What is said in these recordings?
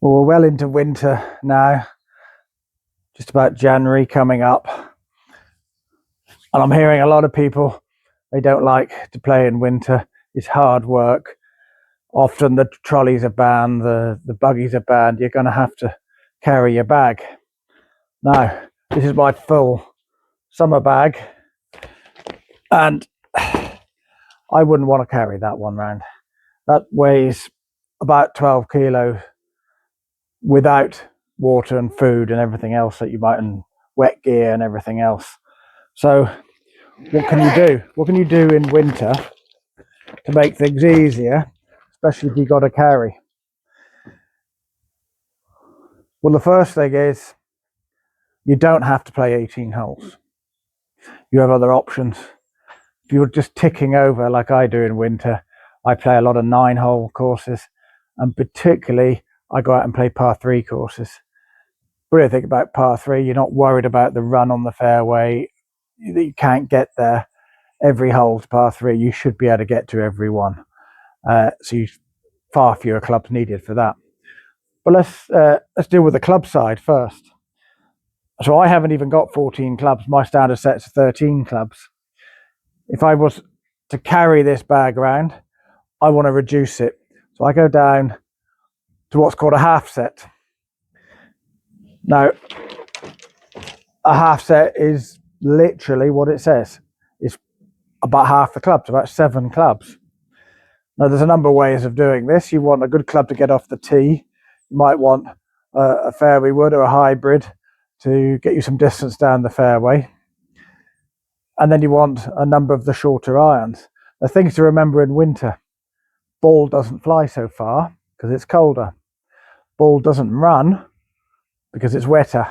Well, we're well into winter now, just about January coming up. And I'm hearing a lot of people, they don't like to play in winter. It's hard work. Often the trolleys are banned, the buggies are banned. You're going to have to carry your bag. Now, this is my full summer bag. And I wouldn't want to carry that one round. That weighs about 12 kilos without water and food and everything else that you might, and wet gear and everything else. So what can you do? What can you do in winter to make things easier, especially if you've got to carry? Well, the first thing is you don't have to play 18 holes. You have other options. If you're just ticking over like I do in winter, I play a lot of 9-hole courses, and particularly I go out and play par 3 courses. Brilliant thing about par 3, you're not worried about the run on the fairway. You can't get there every hole to par 3. You should be able to get to every one. So you far fewer clubs needed for that. But let's deal with the club side first. So I haven't even got 14 clubs. My standard set's 13 clubs. If I was to carry this bag around, I want to reduce it. So I go down to what's called a half set. Now, a half set is literally what it says. It's about half the clubs, about 7 clubs. Now, there's a number of ways of doing this. You want a good club to get off the tee. You might want a fairway wood or a hybrid to get you some distance down the fairway. And then you want a number of the shorter irons. The things to remember in winter: ball doesn't fly so far because it's colder. Ball doesn't run because it's wetter.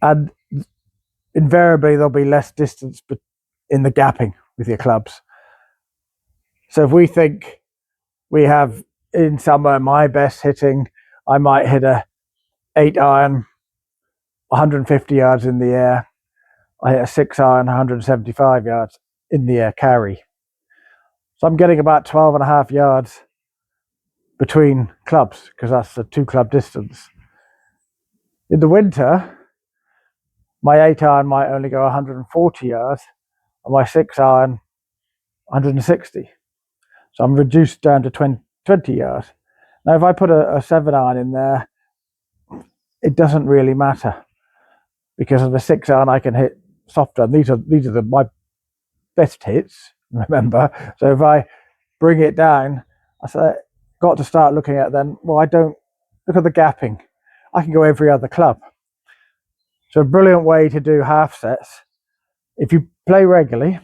And invariably there'll be less distance in the gapping with your clubs. So if we think we have in summer, my best hitting, I might hit a 8-iron, 150 yards in the air. I hit a 6-iron, 175 yards in the air carry. So I'm getting about 12.5 yards between clubs because that's the 2-club distance. In the winter, my 8-iron might only go 140 yards and my 6-iron 160. So I'm reduced down to 20 yards. Now, if I put a 7-iron in there, it doesn't really matter because of the 6-iron I can hit softer. And these are my best hits, remember. So if I bring it down, I say, got to start looking at then, well, I don't look at the gapping. I can go every other club. So a brilliant way to do half sets. If you play regularly,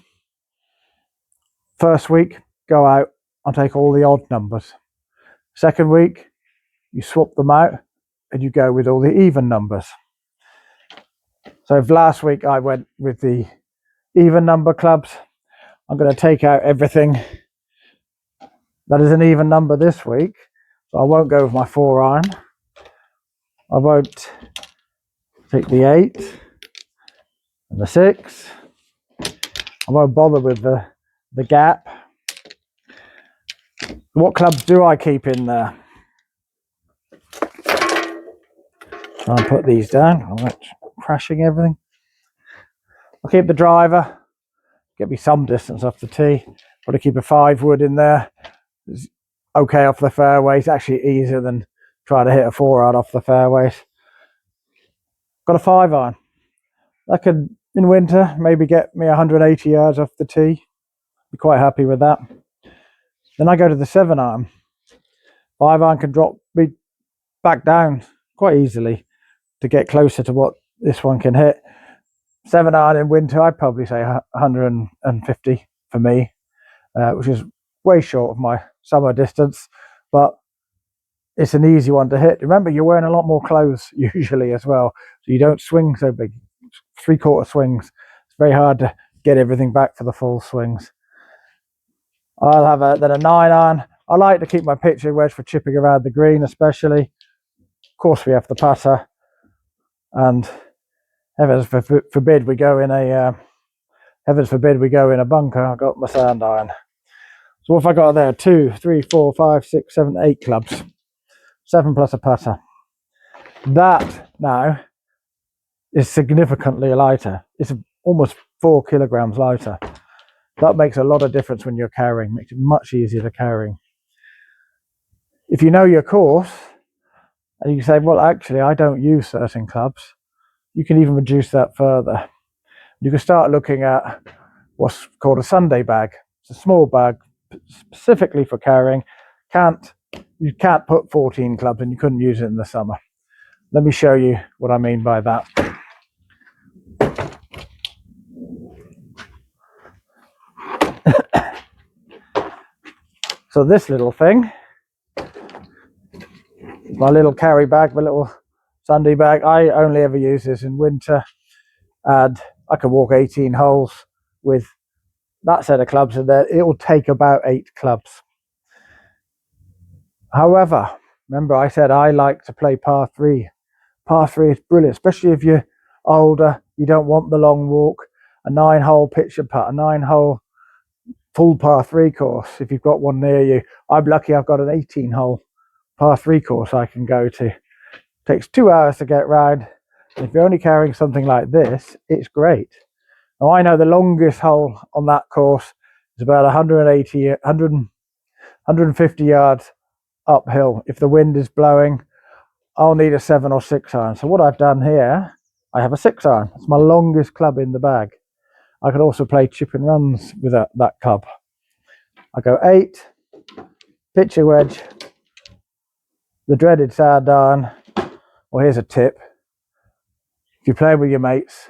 first week, go out and take all the odd numbers. Second week, you swap them out and you go with all the even numbers. So if last week I went with the even number clubs, I'm going to take out everything that is an even number this week. So I won't go with my 4-iron. I won't take the 8 and the 6. I won't bother with the gap. What clubs do I keep in there? Try and put these down. I'm not crashing everything. I'll keep the driver. Get me some distance off the tee. Probably keep a 5-wood in there. It's okay off the fairways. Actually easier than trying to hit a 4-iron off the fairways. Got a 5-iron. That could, in winter, maybe get me 180 yards off the tee. Be quite happy with that. Then I go to the 7-iron. 5-iron can drop me back down quite easily to get closer to what this one can hit. 7-iron in winter, I'd probably say 150 for me, which is way short of my summer distance, but it's an easy one to hit. Remember, you're wearing a lot more clothes usually as well, so you don't swing so big. 3/4 swings. It's very hard to get everything back for the full swings. I'll have then a 9-iron. I like to keep my pitching wedge for chipping around the green, especially. Of course, we have the putter, and heavens forbid we go in a bunker. I've got my sand iron. So what have I got there? 2, 3, 4, 5, 6, 7, 8 clubs. 7 plus a putter. That now is significantly lighter. It's almost 4 kilograms lighter. That makes a lot of difference when you're carrying, makes it much easier to carry. If you know your course, and you say, well, actually, I don't use certain clubs, you can even reduce that further. You can start looking at what's called a Sunday bag. It's a small bag specifically for carrying. You can't put 14 clubs and you couldn't use it in the summer. Let me show you what I mean by that. So this little thing, my little carry bag, my little Sunday bag, I only ever use this in winter, and I can walk 18 holes with that set of clubs, and then it will take about 8 clubs. However, remember I said I like to play par 3. Par 3 is brilliant, especially if you're older, you don't want the long walk. A 9-hole pitch and putt, a 9-hole full par 3 course, if you've got one near you. I'm lucky I've got an 18-hole par 3 course I can go to. It takes 2 hours to get round. And if you're only carrying something like this, it's great. Now I know the longest hole on that course is about 150 yards uphill. If the wind is blowing, I'll need a 7 or 6 iron. So what I've done here, I have a 6 iron. It's my longest club in the bag. I can also play chip and runs with that club. I go 8, pitch a wedge, the dreaded sand iron. Well, here's a tip. If you're playing with your mates,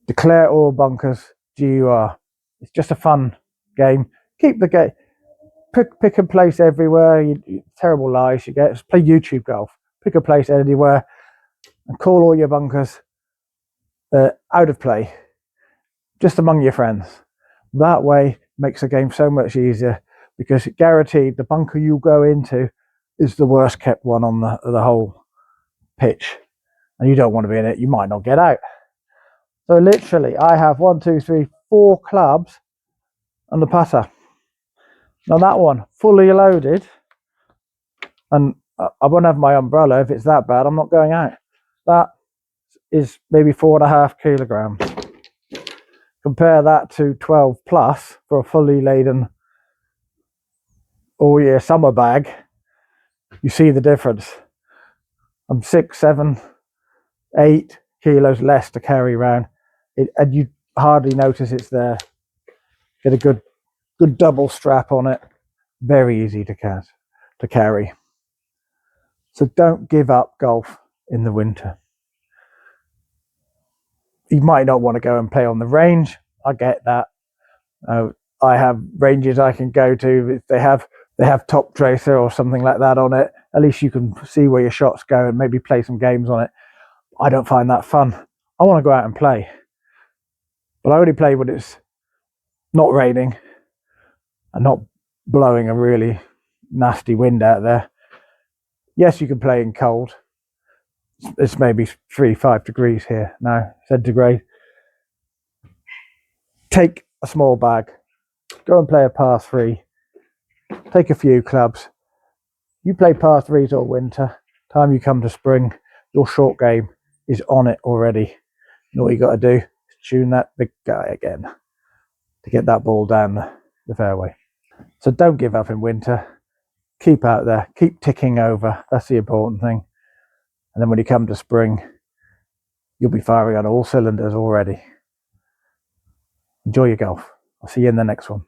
declare all bunkers GUR. It's just a fun game. Keep the game. Pick a place everywhere. Terrible lies you get. Just play YouTube golf. Pick a place anywhere and call all your bunkers out of play, just among your friends. That way makes the game so much easier, because it guaranteed the bunker you go into is the worst kept one on the whole pitch, and you don't want to be in it. You might not get out. So literally I have 1, 2, 3, 4 clubs and the putter. Now that one fully loaded, and I won't have my umbrella if it's that bad. I'm not going out. That is maybe 4.5 kilograms. Compare that to 12 plus for a fully laden all year summer bag. You see the difference. I'm 6, 7, 8 kilos less to carry around, and you hardly notice it's there. Get a good double strap on it. Very easy to carry. So don't give up golf in the winter. You might not want to go and play on the range. I get that. I have ranges I can go to. If they have top tracer or something like that on it, at least you can see where your shots go and maybe play some games on it. I don't find that fun. I want to go out and play, but I only play when it's not raining and not blowing a really nasty wind out there. Yes, you can play in cold. It's maybe 3-5 degrees here now, centigrade. Take a small bag, go and play a par 3, take a few clubs. You play par 3s all winter. Time you come to spring, your short game is on it already. And all you got to do is tune that big guy again to get that ball down the fairway. So don't give up in winter. Keep out there, keep ticking over. That's the important thing. And then when you come to spring, you'll be firing on all cylinders already. Enjoy your golf. I'll see you in the next one.